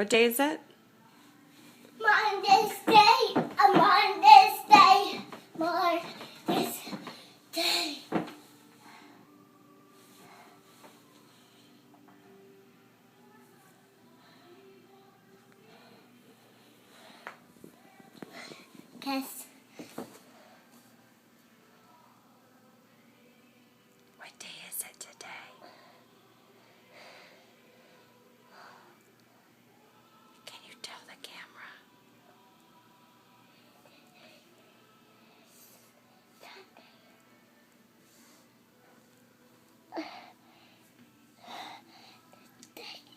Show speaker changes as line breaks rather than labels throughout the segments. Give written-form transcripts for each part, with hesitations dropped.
What day is it?
Monday's Day. Monday's Day. Monday's Day. Guess.
What day is it today? Can you tell the camera?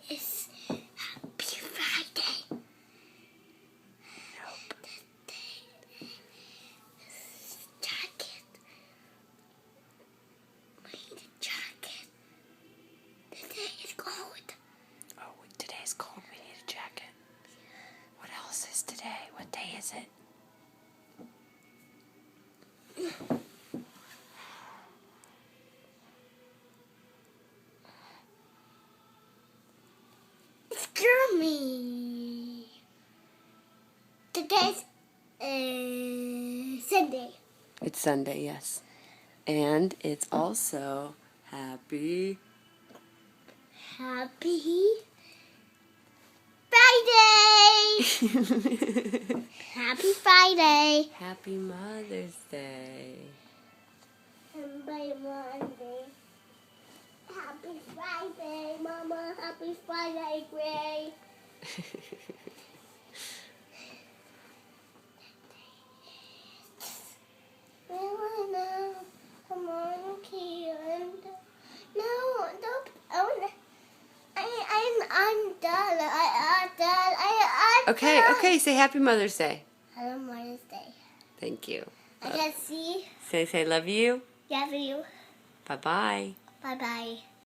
It's Happy Friday.
Nope.
Jacket. We need a jacket. Today is cold.
Oh, today's cold. We need a jacket. What else is today? What day is it?
Scare me. Today's Sunday.
It's Sunday, yes. And it's also Happy
Friday. Happy Friday.
Happy Mother's Day.
And by Monday. Happy Friday, Mama. Happy Friday, Gray. Come on, Kian. No, don't. I'm done.
Okay, say Happy Mother's Day.
Hello, Mother's Day.
Thany you.
I can see.
Say love you.
Love you.
Bye-bye.
Bye bye.